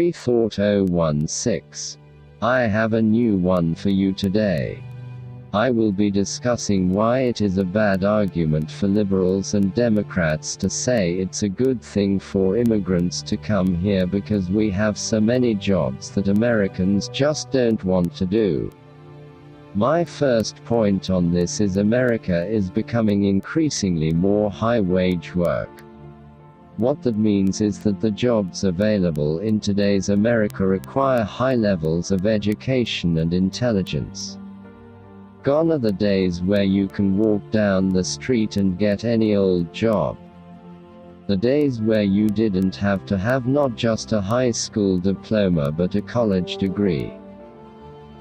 Free Thought 016. I have a new one for you today. I will be discussing why it is a bad argument for liberals and Democrats to say it's a good thing for immigrants to come here because we have so many jobs that Americans just don't want to do. My first point on this is America is becoming increasingly more high-wage work. What that means is that the jobs available in today's America require high levels of education and intelligence. Gone are the days where you can walk down the street and get any old job. The days where you didn't have to have not just a high school diploma but a college degree.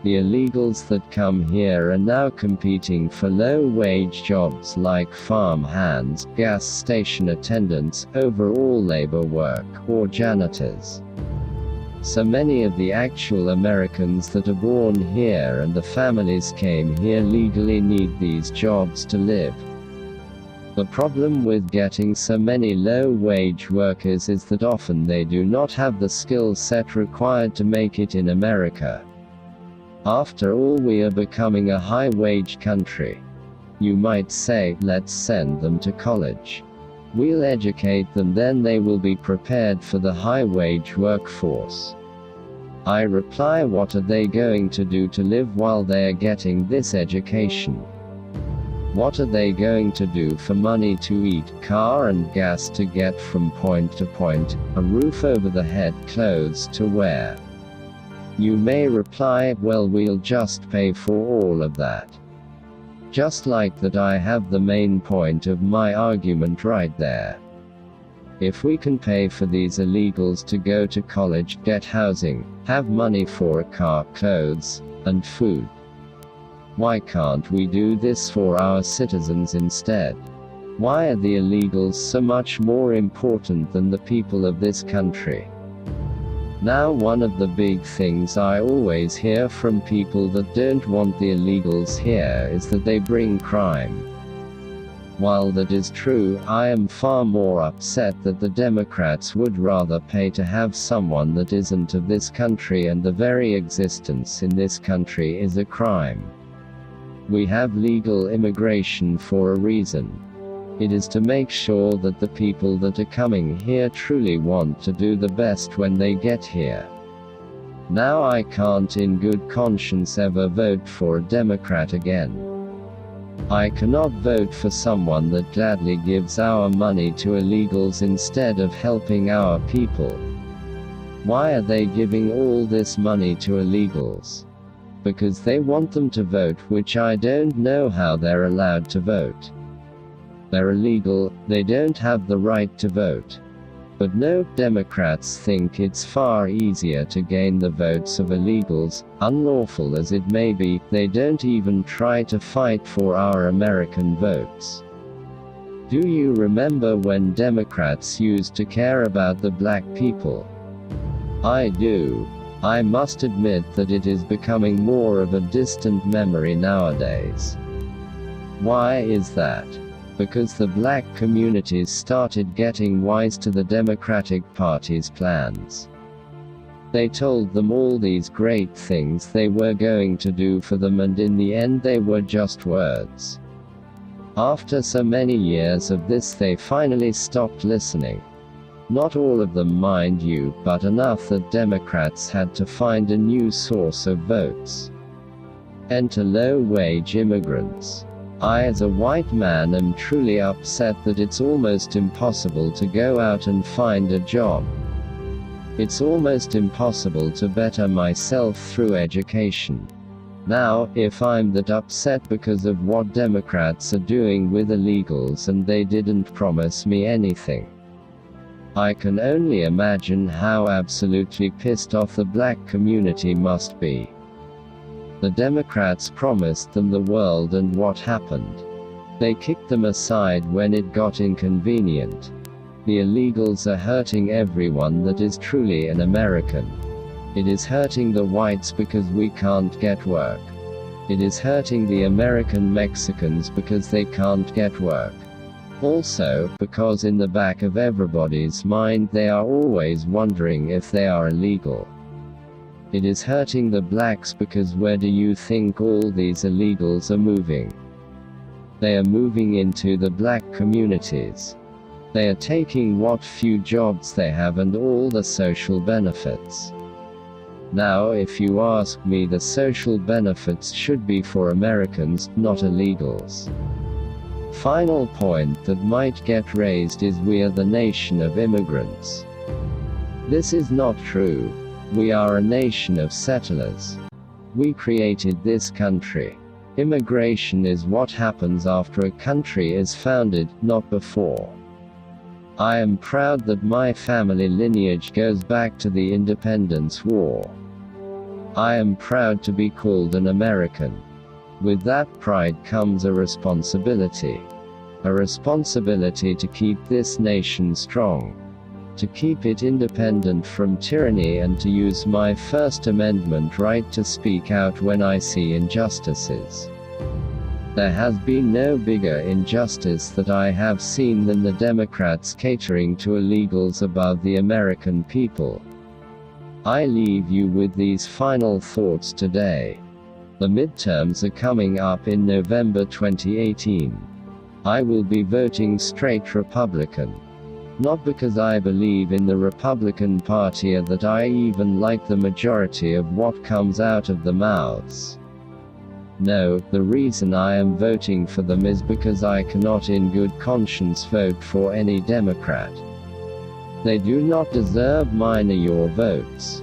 The illegals that come here are now competing for low-wage jobs like farm hands, gas station attendants, overall labor work, or janitors. So many of the actual Americans that are born here and the families came here legally need these jobs to live. The problem with getting so many low-wage workers is that often they do not have the skill set required to make it in America. After all, we are becoming a high-wage country. You might say, let's send them to college. We'll educate them, then they will be prepared for the high-wage workforce. I reply, what are they going to do to live while they are getting this education? What are they going to do for money to eat, car and gas to get from point to point, a roof over the head, clothes to wear? You may reply, well, we'll just pay for all of that. Just like that, I have the main point of my argument right there. If we can pay for these illegals to go to college, get housing, have money for a car, clothes, and food, why can't we do this for our citizens instead? Why are the illegals so much more important than the people of this country? Now, one of the big things I always hear from people that don't want the illegals here is that they bring crime. While that is true, I am far more upset that the Democrats would rather pay to have someone that isn't of this country, and the very existence in this country is a crime. We have legal immigration for a reason. It is to make sure that the people that are coming here truly want to do the best when they get here. Now, I can't in good conscience ever vote for a Democrat again. I cannot vote for someone that gladly gives our money to illegals instead of helping our people. Why are they giving all this money to illegals? Because they want them to vote, which I don't know how they're allowed to vote. They're illegal, they don't have the right to vote. But no, Democrats think it's far easier to gain the votes of illegals, unlawful as it may be. They don't even try to fight for our American votes. Do you remember when Democrats used to care about the black people? I do. I must admit that it is becoming more of a distant memory nowadays. Why is that? Because the black communities started getting wise to the Democratic Party's plans. They told them all these great things they were going to do for them, and in the end they were just words. After so many years of this, they finally stopped listening. Not all of them, mind you, but enough that Democrats had to find a new source of votes. Enter low-wage immigrants. I, as a white man, am truly upset that it's almost impossible to go out and find a job. It's almost impossible to better myself through education. Now, if I'm that upset because of what Democrats are doing with illegals and they didn't promise me anything, I can only imagine how absolutely pissed off the black community must be. The Democrats promised them the world, and what happened? They kicked them aside when it got inconvenient. The illegals are hurting everyone that is truly an American. It is hurting the whites because we can't get work. It is hurting the American Mexicans because they can't get work. Also, because in the back of everybody's mind they are always wondering if they are illegal. It is hurting the blacks because where do you think all these illegals are moving? They are moving into the black communities. They are taking what few jobs they have and all the social benefits. Now, if you ask me, the social benefits should be for Americans, not illegals. Final point that might get raised is we are the nation of immigrants. This is not true. We are a nation of settlers. We created this country. Immigration is what happens after a country is founded, not before. I am proud that my family lineage goes back to the Independence War. I am proud to be called an American. With that pride comes a responsibility. A responsibility to keep this nation strong. To keep it independent from tyranny and to use my First Amendment right to speak out when I see injustices. There has been no bigger injustice that I have seen than the Democrats catering to illegals above the American people. I leave you with these final thoughts today. The midterms are coming up in November 2018. I will be voting straight Republican. Not because I believe in the Republican Party or that I even like the majority of what comes out of the mouths. No, the reason I am voting for them is because I cannot in good conscience vote for any Democrat. They do not deserve mine or your votes.